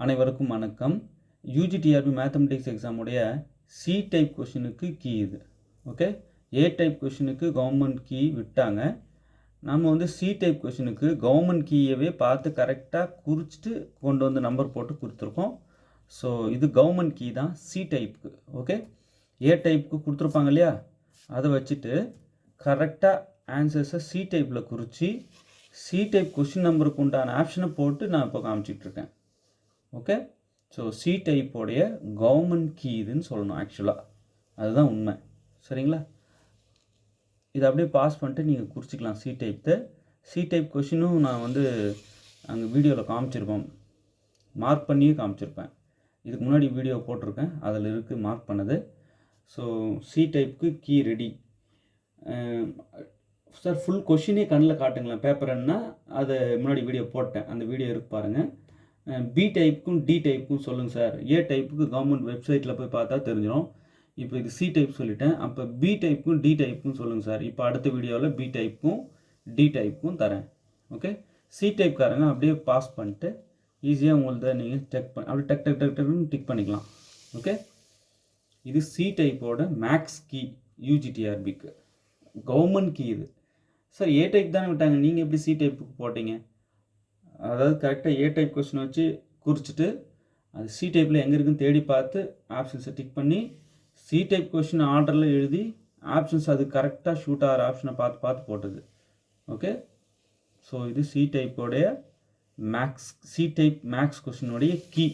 அனைவருக்கும் வணக்கம். UGTRB mathematics exam உடைய சி டைப் கொஷினுக்கு கீ இது. ஓகே, ஏ டைப் கொஷினுக்கு கவர்மெண்ட் கீ விட்டாங்க. நம்ம வந்து சி டைப் கொஷினுக்கு கவர்மெண்ட் கீயவே பார்த்து கரெக்டாக குறிச்சிட்டு கொண்டு வந்து நம்பர் போட்டு கொடுத்துருக்கோம். ஸோ இது கவர்மெண்ட் கீ தான் சி டைப்புக்கு. ஓகே, ஏ டைப்புக்கு கொடுத்துருப்பாங்க இல்லையா, அதை வச்சுட்டு கரெக்டாக ஆன்சர்ஸை சி டைப்பில் குறித்து சி டைப் கொஷின் நம்பருக்கு உண்டான ஆப்ஷனை போட்டு நான் இப்போ காமிச்சிட்ருக்கேன். ஓகே, ஸோ சி டைப்போடைய கவர்மெண்ட் கீ இதுன்னு சொல்லணும். ஆக்சுவலாக அதுதான் உண்மை. சரிங்களா, இதை அப்படியே பாஸ் பண்ணிட்டு நீங்கள் குறிச்சிக்கலாம் சி டைப்பு. சி டைப் கொஷினும் நான் வந்து அங்கே வீடியோவில் காமிச்சிருப்பேன், மார்க் பண்ணியே காமிச்சிருப்பேன். இதுக்கு முன்னாடி வீடியோ போட்டிருக்கேன், அதில் இருக்குது மார்க் பண்ணது. ஸோ சி டைப்புக்கு கீ ரெடி. சார் ஃபுல் கொஷினே கண்ணில் காட்டுங்களேன் பேப்பர்னா, அதை முன்னாடி வீடியோ போட்டேன், அந்த வீடியோ இருக்கு பாருங்கள். பி டைப்புக்கும் டி டைப்புக்கும் சொல்லுங்கள் சார். ஏ டைப்புக்கு கவர்மெண்ட் வெப்சைட்டில் போய் பார்த்தா தெரிஞ்சிடும். இப்போ இது சி டைப் சொல்லிட்டேன், அப்போ பி டைப்புக்கும் டி டைப்புக்கும் சொல்லுங்கள் சார். இப்போ அடுத்த வீடியோவில் பி டைப்புக்கும் டி டைப்புக்கும் தரேன். ஓகே, சி டைப்காரங்க அப்படியே பாஸ் பண்ணிட்டு ஈஸியாக உங்கள்த நீங்கள் டெக் பண்ணி அப்படி டக் டக் டக் டக்குன்னு டிக் பண்ணிக்கலாம். ஓகே, இது சி டைப்போட மேக்ஸ் கீ யூஜிடிஆர்பிக்கு கவர்மெண்ட் கீ இது. சார் ஏ டைப் தானே விட்டாங்க, நீங்கள் எப்படி சி டைப்புக்கு போட்டீங்க? அதாவது கரெக்டாக ஏ டைப் கொஸ்டின் வச்சு குறிச்சிட்டு அது சி டைப்பில் எங்கே இருக்குன்னு தேடி பார்த்து ஆப்ஷன்ஸை டிக் பண்ணி சி டைப் கொஸ்டின் ஆர்டரில் எழுதி ஆப்ஷன்ஸ் அது கரெக்டாக ஷூட் ஆகிற ஆப்ஷனை பார்த்து பார்த்து போட்டது. ஓகே, ஸோ இது சி டைப்போடைய மேக்ஸ், சி டைப் மேக்ஸ் கொஸ்டினுடைய கீ.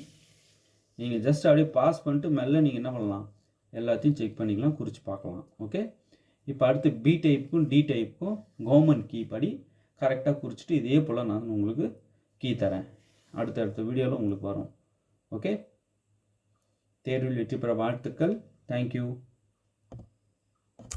நீங்கள் ஜஸ்ட் அப்படியே பாஸ் பண்ணிட்டு மெல்ல நீங்கள் என்ன பண்ணலாம், எல்லாத்தையும் செக் பண்ணிக்கலாம், குறித்து பார்க்கலாம். ஓகே, இப்போ அடுத்து பி டைப்புக்கும் டி டைப்புக்கும் கவர்மெண்ட் கீ படி கரெக்டாக குறிச்சிட்டு இதே போல் நான் உங்களுக்கு கீ தரேன். அடுத்த வீடியோவில் உங்களுக்கு வரும். ஓகே, தேர்வில் வெற்றி பெற வாழ்த்துக்கள். தேங்க்யூ.